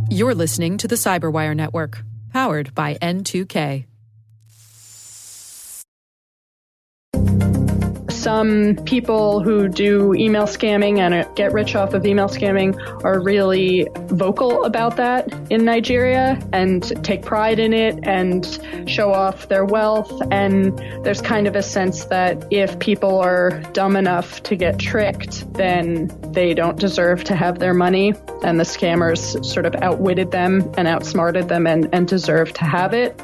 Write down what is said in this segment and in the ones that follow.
You're listening to the Cyberwire Network, powered by N2K. Some people who do email scamming and get rich off of email scamming are really vocal about that in Nigeria and take pride in it and show off their wealth. And there's kind of a sense that if people are dumb enough to get tricked, then they don't deserve to have their money. And the scammers sort of outwitted them and outsmarted them and deserve to have it.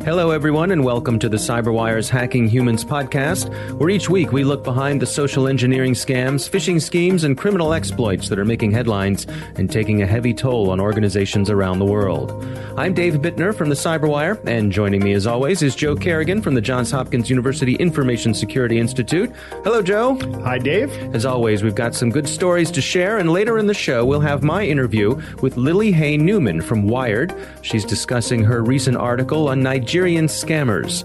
Hello, everyone, and welcome to the CyberWire's Hacking Humans podcast, where each week we look behind the social engineering scams, phishing schemes, and criminal exploits that are making headlines and taking a heavy toll on organizations around the world. I'm Dave Bittner from the CyberWire, and joining me as always is Joe Kerrigan from the Johns Hopkins University Information Security Institute. Hello, Joe. Hi, Dave. As always, we've got some good stories to share, and later in the show, we'll have my interview with Lily Hay Newman from Wired. She's discussing her recent article on Nigerian scammers.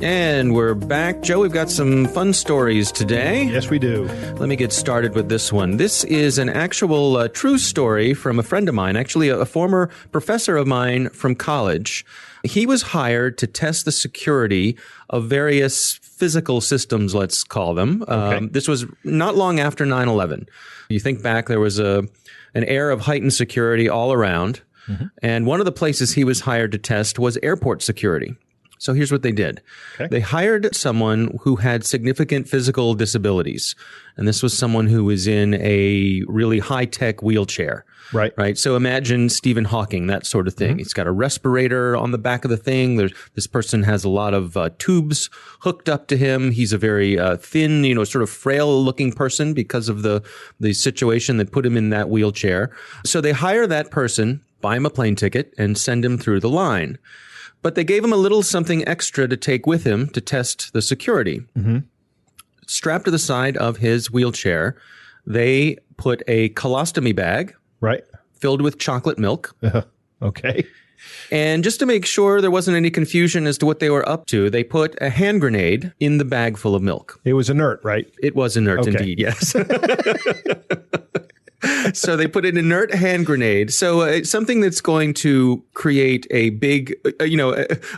And we're back. Joe, we've got some fun stories today. Yes, we do. Let me get started with this one. This is an actual true story from a friend of mine, actually a former professor of mine from college. He was hired to test the security of various physical systems, let's call them. Okay. This was not long after 9/11. You think back, there was an air of heightened security all around. Mm-hmm. And one of the places he was hired to test was airport security. So here's what they did. Okay. They hired someone who had significant physical disabilities. And this was someone who was in a really high-tech wheelchair. Right. So imagine Stephen Hawking, that sort of thing. Mm-hmm. He's got a respirator on the back of the thing. This person has a lot of tubes hooked up to him. He's a very thin, sort of frail-looking person because of the situation that put him in that wheelchair. So they hire that person, buy him a plane ticket, and send him through the line. But they gave him a little something extra to take with him to test the security. Mm-hmm. Strapped to the side of his wheelchair, they put a colostomy bag. Right. Filled with chocolate milk. Okay. And just to make sure there wasn't any confusion as to what they were up to, they put a hand grenade in the bag full of milk. It was inert, right? It was inert, indeed, yes. So they put an inert hand grenade. So something that's going to create a big,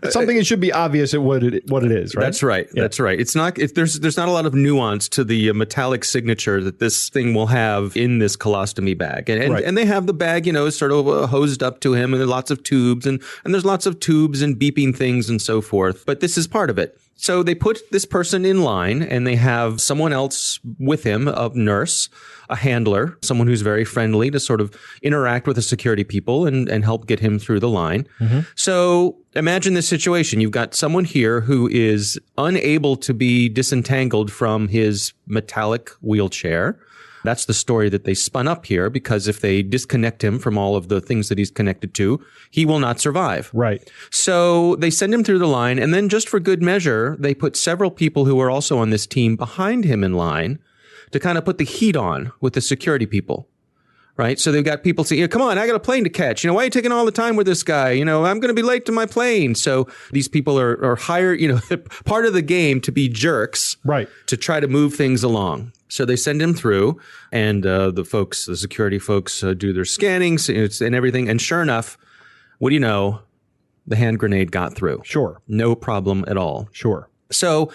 something that should be obvious at what it is, right? That's right. Yeah. That's right. It's not. There's not a lot of nuance to the metallic signature that this thing will have in this colostomy bag, and they have the bag, sort of hosed up to him, and there are lots of tubes, and there's lots of tubes and beeping things and so forth. But this is part of it. So they put this person in line, and they have someone else with him, a nurse, a handler, someone who's very friendly to sort of interact with the security people and help get him through the line. Mm-hmm. So imagine this situation. You've got someone here who is unable to be disentangled from his metallic wheelchair. That's the story that they spun up here, because if they disconnect him from all of the things that he's connected to, he will not survive. Right. So they send him through the line, and then just for good measure, they put several people who are also on this team behind him in line to kind of put the heat on with the security people. Right. So they've got people saying, come on, I got a plane to catch. Why are you taking all the time with this guy? I'm going to be late to my plane. So these people are hired, part of the game to be jerks. Right. To try to move things along. So they send him through, and the security folks do their scannings and everything. And sure enough, what do you know? The hand grenade got through. Sure. No problem at all. Sure. So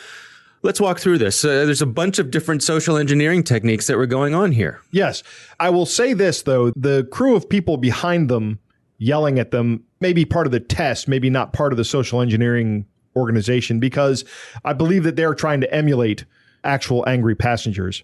let's walk through this. There's a bunch of different social engineering techniques that were going on here. Yes. I will say this, though. The crew of people behind them yelling at them may be part of the test, maybe not part of the social engineering organization, because I believe that they're trying to emulate actual angry passengers.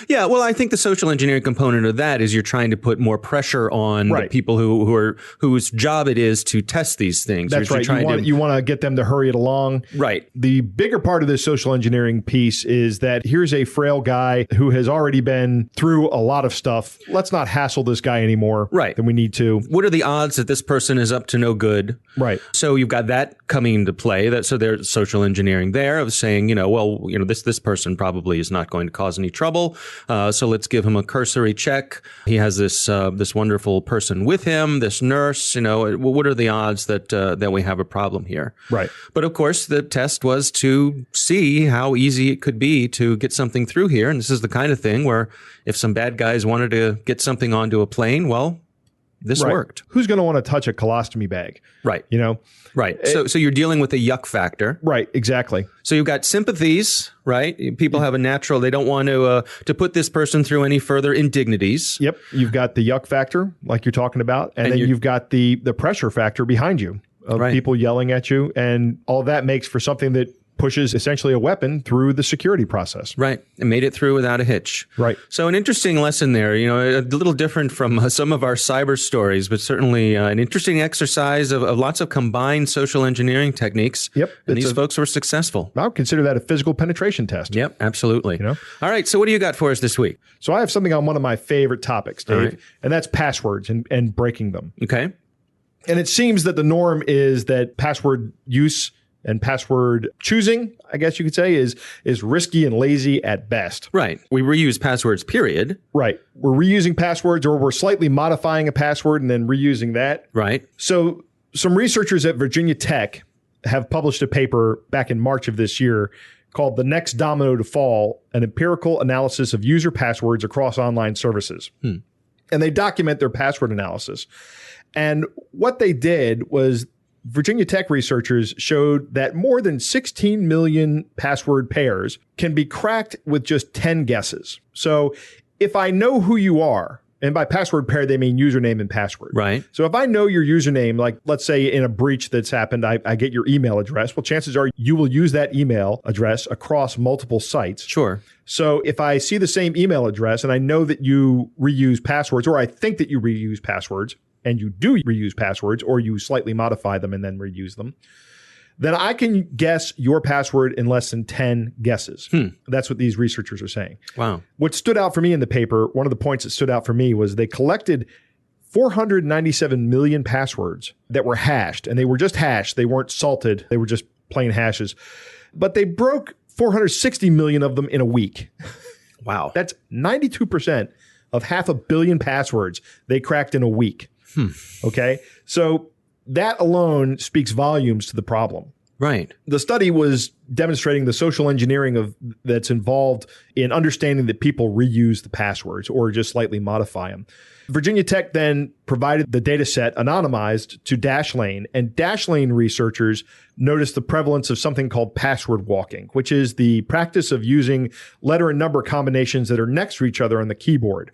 Yeah, well, I think the social engineering component of that is you're trying to put more pressure on the people whose job it is to test these things. That's right. You want to get them to hurry it along. Right. The bigger part of this social engineering piece is that here's a frail guy who has already been through a lot of stuff. Let's not hassle this guy anymore than we need to. What are the odds that this person is up to no good? Right. So you've got that coming into play. So there's social engineering there of saying, this person probably is not going to cause any trouble. trouble. So let's give him a cursory check. He has this wonderful person with him, this nurse. What are the odds that we have a problem here? Right. But of course, the test was to see how easy it could be to get something through here. And this is the kind of thing where if some bad guys wanted to get something onto a plane, well, this worked. Who's going to want to touch a colostomy bag? Right. Right. So you're dealing with a yuck factor. Right. Exactly. So you've got sympathies, right? People have a natural, they don't want to put this person through any further indignities. Yep. You've got the yuck factor, like you're talking about. And then you've got the pressure factor behind you of people yelling at you. And all that makes for something that pushes essentially a weapon through the security process. Right. And made it through without a hitch. Right. So an interesting lesson there, a little different from some of our cyber stories, but certainly an interesting exercise of lots of combined social engineering techniques. Yep. And these folks were successful. I would consider that a physical penetration test. Yep, absolutely. All right. So what do you got for us this week? So I have something on one of my favorite topics, Dave, and that's passwords and breaking them. Okay. And it seems that the norm is that password use and password choosing, I guess you could say, is risky and lazy at best. Right. We reuse passwords, period. Right. We're reusing passwords, or we're slightly modifying a password and then reusing that. Right. So some researchers at Virginia Tech have published a paper back in March of this year called The Next Domino to Fall, an empirical analysis of user passwords across online services. And they document their password analysis. And what they did was Virginia Tech researchers showed that more than 16 million password pairs can be cracked with just 10 guesses. So if I know who you are, and by password pair, they mean username and password. Right. So if I know your username, like let's say in a breach that's happened, I get your email address. Well, chances are you will use that email address across multiple sites. Sure. So if I see the same email address and I know that you reuse passwords, or I think that you reuse passwords, and you do reuse passwords, or you slightly modify them and then reuse them, then I can guess your password in less than 10 guesses. That's what these researchers are saying. Wow. What stood out for me in the paper, one of the points that stood out for me was they collected 497 million passwords that were hashed, and they were just hashed. They weren't salted. They were just plain hashes. But they broke 460 million of them in a week. Wow. That's 92% of 500 million passwords they cracked in a week. Okay. So that alone speaks volumes to the problem. Right. The study was demonstrating the social engineering that's involved in understanding that people reuse the passwords or just slightly modify them. Virginia Tech then provided the data set anonymized to Dashlane, and Dashlane researchers noticed the prevalence of something called password walking, which is the practice of using letter and number combinations that are next to each other on the keyboard.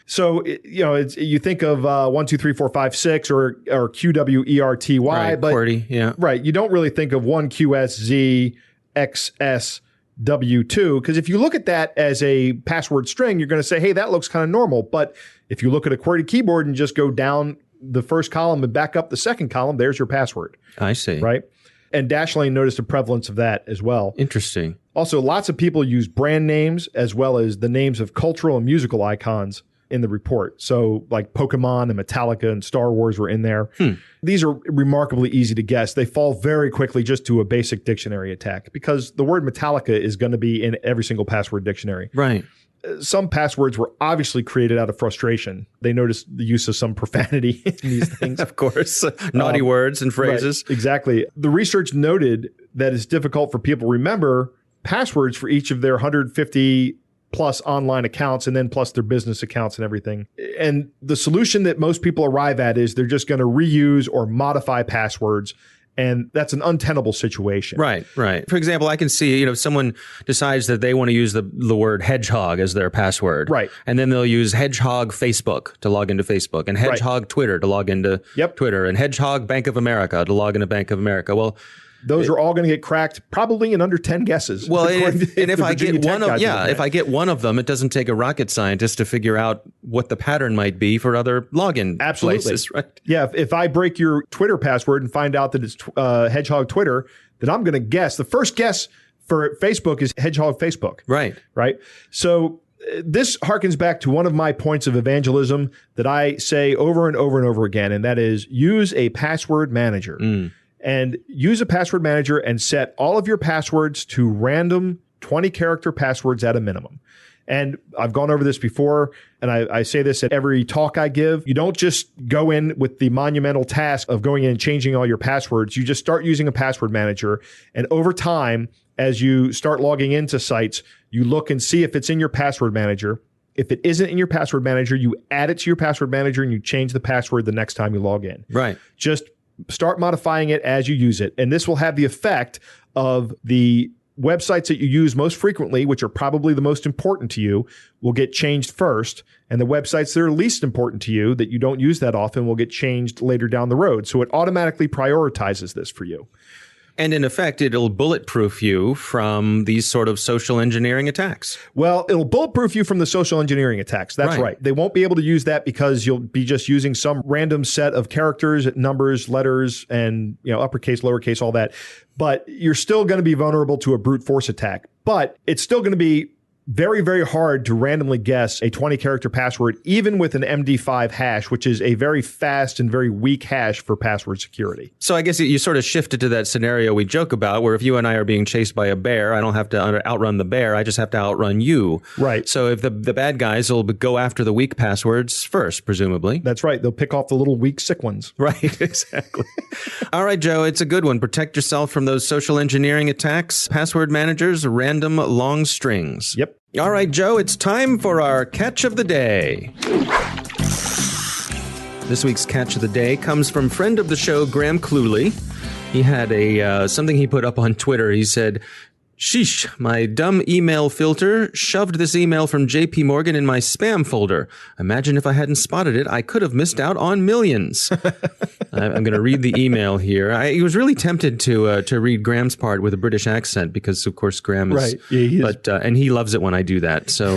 So, you think of 1, 2, 3, 4, 5, 6 or QWERTY, right, but QWERTY, yeah. Right. You don't really think of 1QSZ, XS, W2, because if you look at that as a password string, you're going to say, hey, that looks kind of normal. But if you look at a QWERTY keyboard and just go down the first column and back up the second column, there's your password. I see. Right. And Dashlane noticed a prevalence of that as well. Interesting. Also, lots of people use brand names as well as the names of cultural and musical icons in the report. So like Pokemon and Metallica and Star Wars were in there. These are remarkably easy to guess. They fall very quickly just to a basic dictionary attack because the word Metallica is going to be in every single password dictionary. Right. Some passwords were obviously created out of frustration. They noticed the use of some profanity in these things. Of course. Naughty words and phrases. Right, exactly. The research noted that it's difficult for people to remember passwords for each of their 150 plus online accounts and then plus their business accounts and everything. And the solution that most people arrive at is they're just going to reuse or modify passwords. And that's an untenable situation. Right, right. For example, I can see, if someone decides that they want to use the word hedgehog as their password. Right. And then they'll use hedgehog Facebook to log into Facebook and hedgehog Twitter to log into Twitter and hedgehog Bank of America to log into Bank of America. Well, those are all going to get cracked probably in under 10 guesses. Well, if I get one of them, it doesn't take a rocket scientist to figure out what the pattern might be for other login places, right? Yeah, if I break your Twitter password and find out that it's Hedgehog Twitter, then I'm going to guess. The first guess for Facebook is Hedgehog Facebook. Right. Right. So this harkens back to one of my points of evangelism that I say over and over and over again, and that is use a password manager. And use a password manager and set all of your passwords to random 20-character passwords at a minimum. And I've gone over this before, and I say this at every talk I give. You don't just go in with the monumental task of going in and changing all your passwords. You just start using a password manager. And over time, as you start logging into sites, you look and see if it's in your password manager. If it isn't in your password manager, you add it to your password manager and you change the password the next time you log in. Right. Just start modifying it as you use it. And this will have the effect of the websites that you use most frequently, which are probably the most important to you, will get changed first. And the websites that are least important to you, that you don't use that often, will get changed later down the road. So it automatically prioritizes this for you. And in effect, it'll bulletproof you from these sort of social engineering attacks. Well, it'll bulletproof you from the social engineering attacks. That's right. They won't be able to use that because you'll be just using some random set of characters, numbers, letters, and uppercase, lowercase, all that. But you're still going to be vulnerable to a brute force attack. But it's still going to be very, very hard to randomly guess a 20-character password, even with an MD5 hash, which is a very fast and very weak hash for password security. So I guess you sort of shifted to that scenario we joke about, where if you and I are being chased by a bear, I don't have to outrun the bear. I just have to outrun you. Right. So if the bad guys will go after the weak passwords first, presumably. That's right. They'll pick off the little weak, sick ones. Right. Exactly. All right, Joe, it's a good one. Protect yourself from those social engineering attacks. Password managers, random long strings. Yep. All right, Joe, it's time for our catch of the day. This week's catch of the day comes from friend of the show, Graham Cluley. He had something he put up on Twitter. He said, "Sheesh, my dumb email filter shoved this email from JP Morgan in my spam folder. Imagine if I hadn't spotted it, I could have missed out on millions." I'm going to read the email here. I was really tempted to read Graham's part with a British accent because, of course, Graham is. Right. Yeah, he is. And he loves it when I do that. So,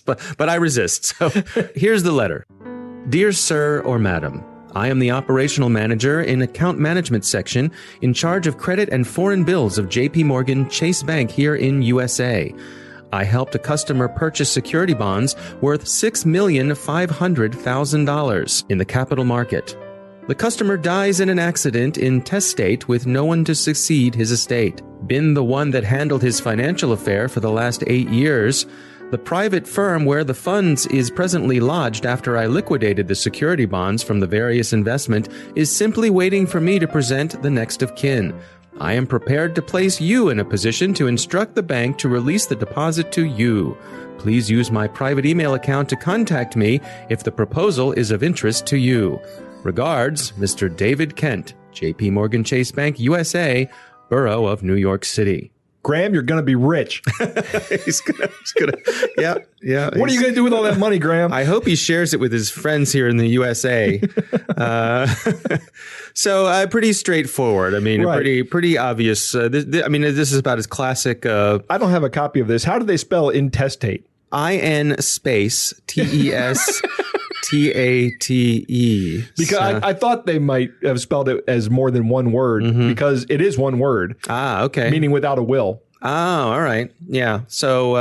but I resist. So here's the letter. Dear Sir or Madam, I am the operational manager in account management section in charge of credit and foreign bills of JP Morgan Chase Bank here in USA. I helped a customer purchase security bonds worth $6,500,000 in the capital market. The customer dies in an accident in testate with no one to succeed his estate. Been the one that handled his financial affair for the last 8 years. The private firm where the funds is presently lodged after I liquidated the security bonds from the various investment is simply waiting for me to present the next of kin. I am prepared to place you in a position to instruct the bank to release the deposit to you. Please use my private email account to contact me if the proposal is of interest to you. Regards, Mr. David Kent, JP Morgan Chase Bank, USA, Borough of New York City. Graham, you're going to be rich. he's gonna, yeah. What are you going to do with all that money, Graham? I hope he shares it with his friends here in the USA. So pretty straightforward. I mean, right. pretty obvious. This is about as classic. I don't have a copy of this. How do they spell intestate? IN space TES. TATE. Because I thought they might have spelled it as more than one word because it is one word. Ah, okay. Meaning without a will. Oh, all right. Yeah. So,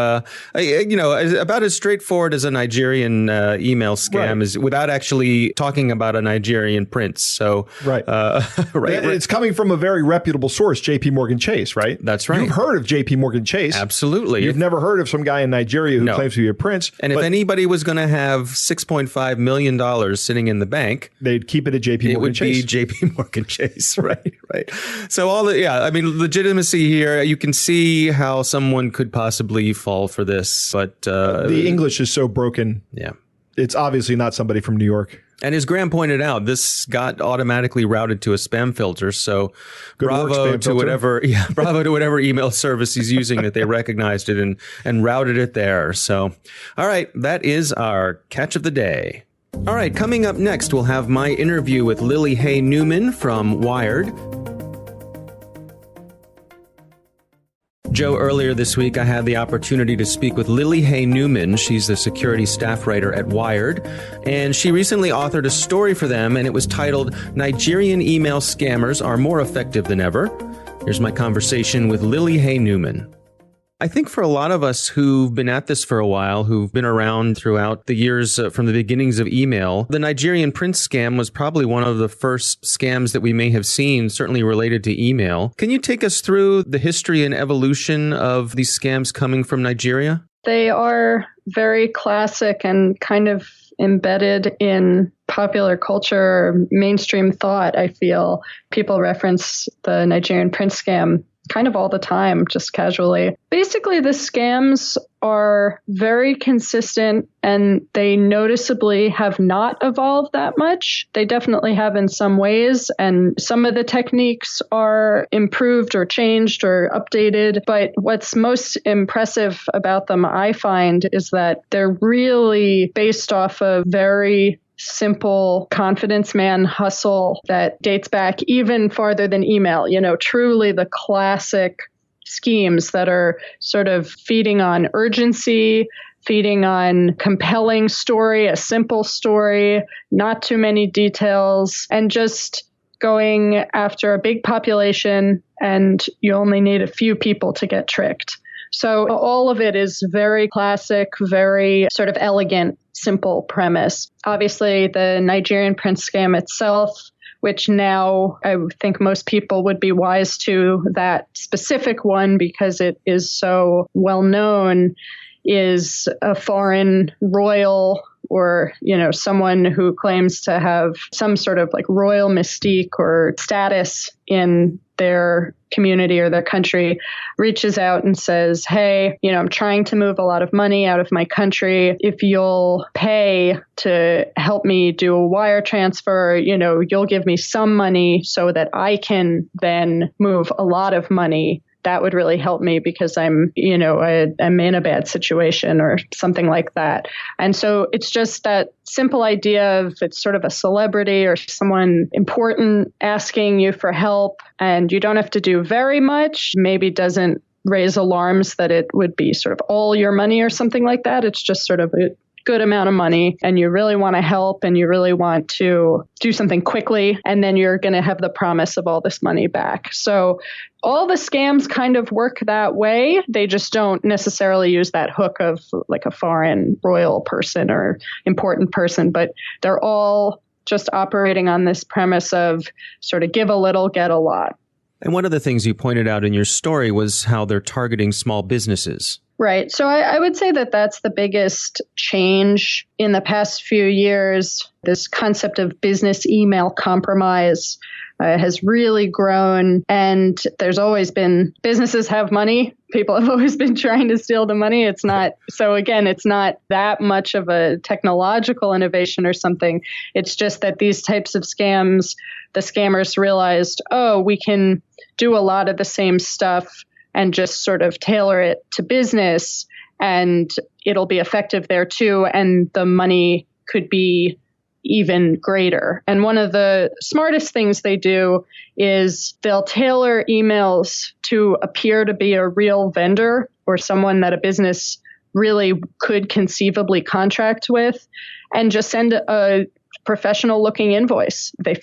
about as straightforward as a Nigerian email scam is without actually talking about a Nigerian prince. So, right. It's coming from a very reputable source, JP Morgan Chase, right? That's right. You've heard of JP Morgan Chase. Absolutely. You've never heard of some guy in Nigeria who claims to be a prince. And if anybody was going to have $6.5 million sitting in the bank, they'd keep it at JP Morgan Chase. It would be JP Morgan Chase. Right. So legitimacy here, you can see how someone could possibly fall for this, but the English is so broken. Yeah, it's obviously not somebody from New York. And as Graham pointed out, this got automatically routed to a spam filter. So bravo to whatever email service he's using that they recognized it and routed it there. So, all right, that is our catch of the day. All right, coming up next, we'll have my interview with Lily Hay Newman from Wired. Joe, earlier this week, I had the opportunity to speak with Lily Hay Newman. She's the security staff writer at Wired, and she recently authored a story for them, and it was titled, "Nigerian Email Scammers Are More Effective Than Ever." Here's my conversation with Lily Hay Newman. I think for a lot of us who've been at this for a while, who've been around throughout the years from the beginnings of email, the Nigerian prince scam was probably one of the first scams that we may have seen, certainly related to email. Can you take us through the history and evolution of these scams coming from Nigeria? They are very classic and kind of embedded in popular culture, mainstream thought. I feel people reference the Nigerian prince scam kind of all the time, just casually. Basically, the scams are very consistent and they noticeably have not evolved that much. They definitely have in some ways, and some of the techniques are improved or changed or updated. But what's most impressive about them, I find, is that they're really based off of very simple confidence man hustle that dates back even farther than email, truly the classic schemes that are sort of feeding on urgency, feeding on compelling story, a simple story, not too many details, and just going after a big population, and you only need a few people to get tricked. So all of it is very classic, very sort of elegant, simple premise. Obviously, the Nigerian prince scam itself, which now I think most people would be wise to that specific one because it is so well known, is a foreign royal or, someone who claims to have some sort of like royal mystique or status in their community or their country, reaches out and says, hey, I'm trying to move a lot of money out of my country. If you'll pay to help me do a wire transfer, you'll give me some money so that I can then move a lot of money. That would really help me because I'm in a bad situation or something like that. And so it's just that simple idea of it's sort of a celebrity or someone important asking you for help, and you don't have to do very much, maybe doesn't raise alarms that it would be sort of all your money or something like that. It's just sort of a good amount of money, and you really want to help and you really want to do something quickly, and then you're going to have the promise of all this money back. So all the scams kind of work that way. They just don't necessarily use that hook of like a foreign royal person or important person, but they're all just operating on this premise of sort of give a little, get a lot. And one of the things you pointed out in your story was how they're targeting small businesses. Right. So I would say that that's the biggest change in the past few years. This concept of business email compromise has really grown, and there's always been, businesses have money. People have always been trying to steal the money. It's not that much of a technological innovation or something. It's just that these types of scams, the scammers realized, we can do a lot of the same stuff and just sort of tailor it to business, and it'll be effective there too. And the money could be even greater. And one of the smartest things they do is they'll tailor emails to appear to be a real vendor or someone that a business really could conceivably contract with, and just send a professional looking invoice. They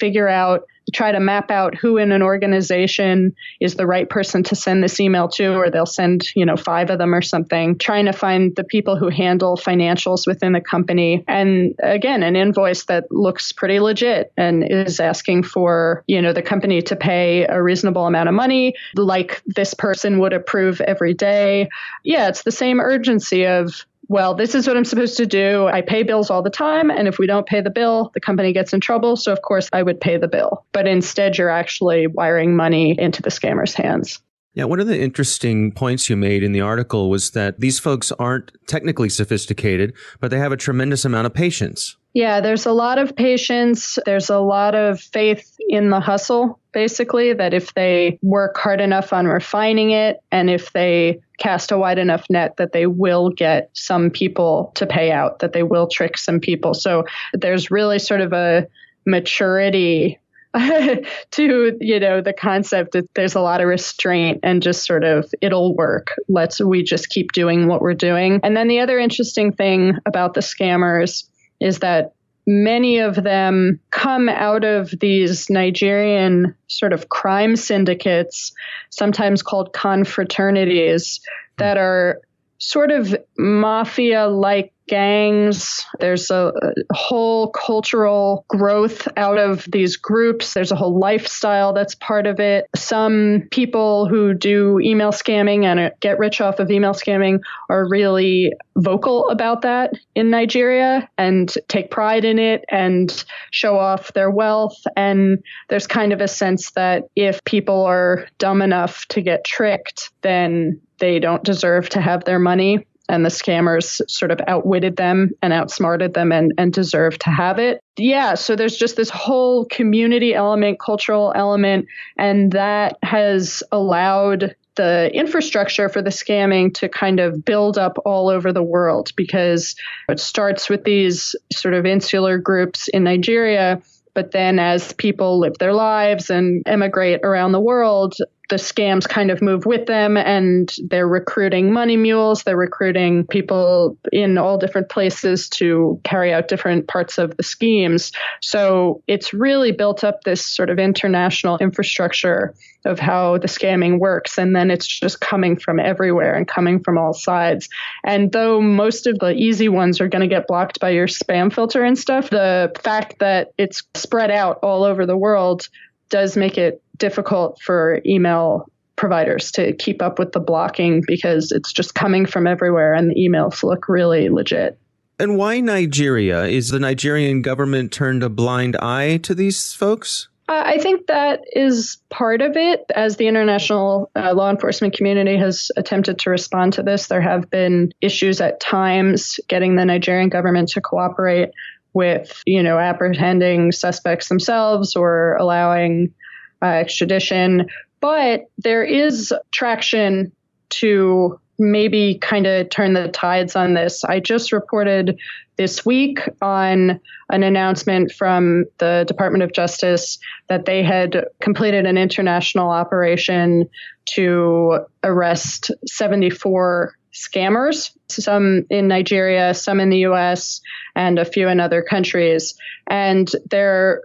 try to map out who in an organization is the right person to send this email to, or they'll send, 5 of them or something, trying to find the people who handle financials within the company. And again, an invoice that looks pretty legit and is asking for, the company to pay a reasonable amount of money, like this person would approve every day. Yeah, it's the same urgency of, well, this is what I'm supposed to do. I pay bills all the time. And if we don't pay the bill, the company gets in trouble. So, of course, I would pay the bill. But instead, you're actually wiring money into the scammer's hands. Yeah, one of the interesting points you made in the article was that these folks aren't technically sophisticated, but they have a tremendous amount of patience. Yeah, there's a lot of patience. There's a lot of faith in the hustle, basically, that if they work hard enough on refining it and if they cast a wide enough net, that they will get some people to pay out, that they will trick some people. So there's really sort of a maturity to, the concept that there's a lot of restraint and just sort of, it'll work. We just keep doing what we're doing. And then the other interesting thing about the scammers is that many of them come out of these Nigerian sort of crime syndicates, sometimes called confraternities, that are sort of mafia-like gangs. There's a whole cultural growth out of these groups. There's a whole lifestyle that's part of it. Some people who do email scamming and get rich off of email scamming are really vocal about that in Nigeria and take pride in it and show off their wealth. And there's kind of a sense that if people are dumb enough to get tricked, then they don't deserve to have their money. And the scammers sort of outwitted them and outsmarted them and deserve to have it. Yeah, so there's just this whole community element, cultural element, and that has allowed the infrastructure for the scamming to kind of build up all over the world, because it starts with these sort of insular groups in Nigeria. But then as people live their lives and emigrate around the world, the scams kind of move with them, and they're recruiting money mules. They're recruiting people in all different places to carry out different parts of the schemes. So it's really built up this sort of international infrastructure of how the scamming works. And then it's just coming from everywhere and coming from all sides. And though most of the easy ones are going to get blocked by your spam filter and stuff, the fact that it's spread out all over the world does make it difficult for email providers to keep up with the blocking, because it's just coming from everywhere and the emails look really legit. And why Nigeria? Is the Nigerian government turned a blind eye to these folks? I think that is part of it. As the international law enforcement community has attempted to respond to this, there have been issues at times getting the Nigerian government to cooperate with, apprehending suspects themselves or allowing extradition. But there is traction to maybe kind of turn the tides on this. I just reported this week on an announcement from the Department of Justice that they had completed an international operation to arrest 74 scammers, some in Nigeria, some in the US, and a few in other countries. And they're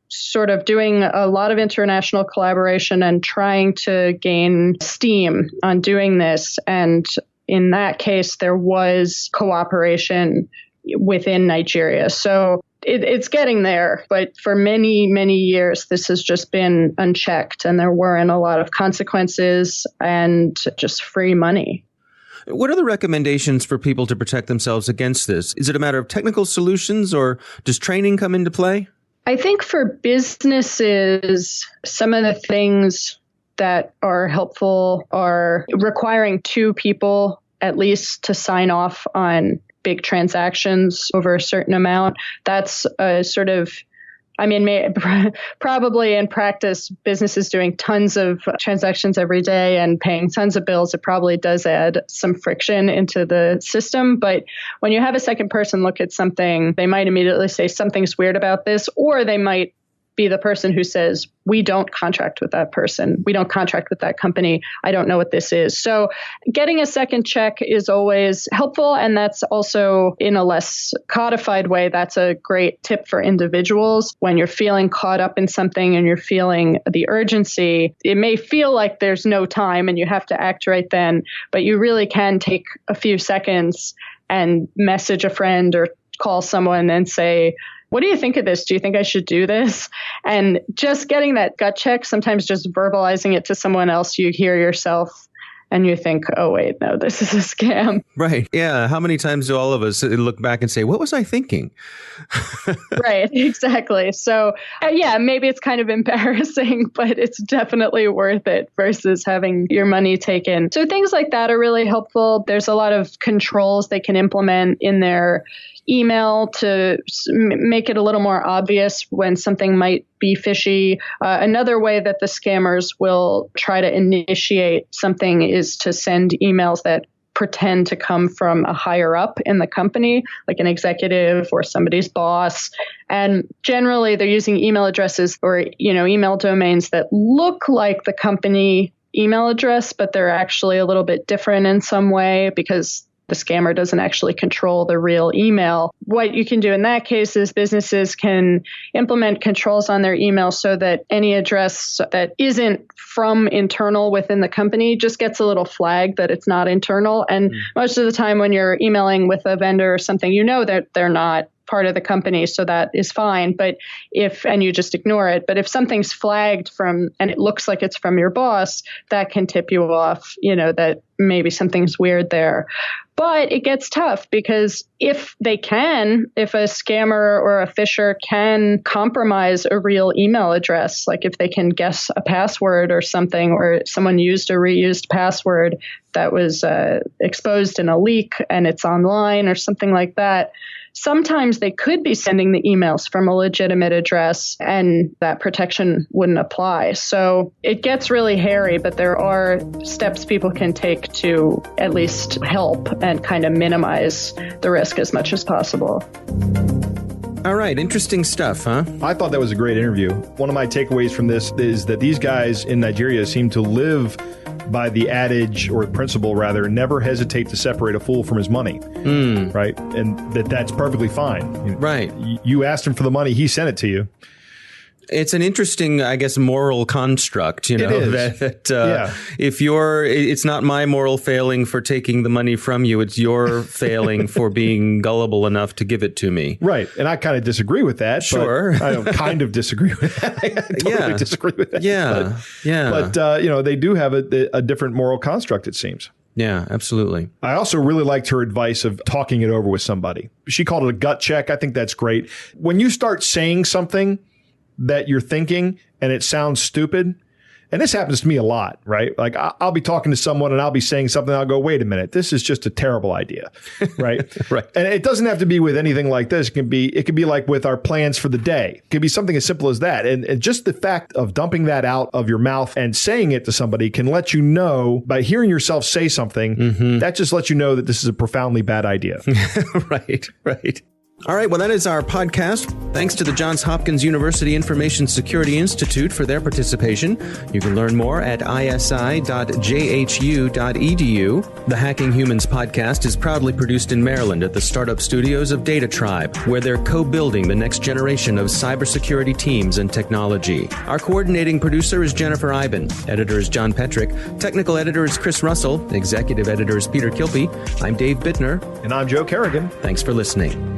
sort of doing a lot of international collaboration and trying to gain steam on doing this. And in that case, there was cooperation within Nigeria. So it's getting there. But for many, many years, this has just been unchecked, and there weren't a lot of consequences and just free money. What are the recommendations for people to protect themselves against this? Is it a matter of technical solutions, or does training come into play? I think for businesses, some of the things that are helpful are requiring 2 people at least to sign off on big transactions over a certain amount. That's a sort of, probably in practice, businesses doing tons of transactions every day and paying tons of bills, it probably does add some friction into the system. But when you have a second person look at something, they might immediately say something's weird about this, or they might be the person who says, we don't contract with that person. We don't contract with that company. I don't know what this is. So getting a second check is always helpful. And that's also, in a less codified way, that's a great tip for individuals. When you're feeling caught up in something and you're feeling the urgency, it may feel like there's no time and you have to act right then, but you really can take a few seconds and message a friend or call someone and say, what do you think of this? Do you think I should do this? And just getting that gut check, sometimes just verbalizing it to someone else, you hear yourself and you think, oh, wait, no, this is a scam. Right. Yeah. How many times do all of us look back and say, what was I thinking? Right. Exactly. So, maybe it's kind of embarrassing, but it's definitely worth it versus having your money taken. So things like that are really helpful. There's a lot of controls they can implement in their email to make it a little more obvious when something might be fishy. Another way that the scammers will try to initiate something is to send emails that pretend to come from a higher up in the company, like an executive or somebody's boss. And generally they're using email addresses or, email domains that look like the company email address, but they're actually a little bit different in some way because the scammer doesn't actually control the real email. What you can do in that case is businesses can implement controls on their email so that any address that isn't from internal within the company just gets a little flag that it's not internal. And most of the time when you're emailing with a vendor or something, you know that they're not part of the company, so that is fine. But and you just ignore it. But if something's flagged from, and it looks like it's from your boss, that can tip you off, that maybe something's weird there. But it gets tough because if a scammer or a phisher can compromise a real email address, like if they can guess a password or something, or someone used a reused password that was exposed in a leak and it's online or something like that, sometimes they could be sending the emails from a legitimate address and that protection wouldn't apply. So it gets really hairy, but there are steps people can take to at least help and kind of minimize the risk as much as possible. All right. Interesting stuff, huh? I thought that was a great interview. One of my takeaways from this is that these guys in Nigeria seem to live by the adage, or principle rather, never hesitate to separate a fool from his money. Right? And that's perfectly fine. Right. You asked him for the money, he sent it to you. It's an interesting, I guess, moral construct, It is. It's not my moral failing for taking the money from you. It's your failing for being gullible enough to give it to me. Right. And I kind of disagree with that. Sure. I don't kind of disagree with that. I totally disagree with that. Yeah. But they do have a different moral construct, it seems. Yeah, absolutely. I also really liked her advice of talking it over with somebody. She called it a gut check. I think that's great. When you start saying something that you're thinking and it sounds stupid, and this happens to me a lot, right? Like I'll be talking to someone and I'll be saying something. I'll go, wait a minute, this is just a terrible idea, right? Right. And it doesn't have to be with anything like this. It could be like with our plans for the day. It could be something as simple as that. And just the fact of dumping that out of your mouth and saying it to somebody can let you know, by hearing yourself say something, that just lets you know that this is a profoundly bad idea. Right. All right, well, that is our podcast. Thanks to the Johns Hopkins University Information Security Institute for their participation. You can learn more at isi.jhu.edu. The Hacking Humans podcast is proudly produced in Maryland at the startup studios of Data Tribe, where they're co-building the next generation of cybersecurity teams and technology. Our coordinating producer is Jennifer Iben. Editor is John Petrick. Technical editor is Chris Russell. Executive editor is Peter Kilpie. I'm Dave Bittner. And I'm Joe Kerrigan. Thanks for listening.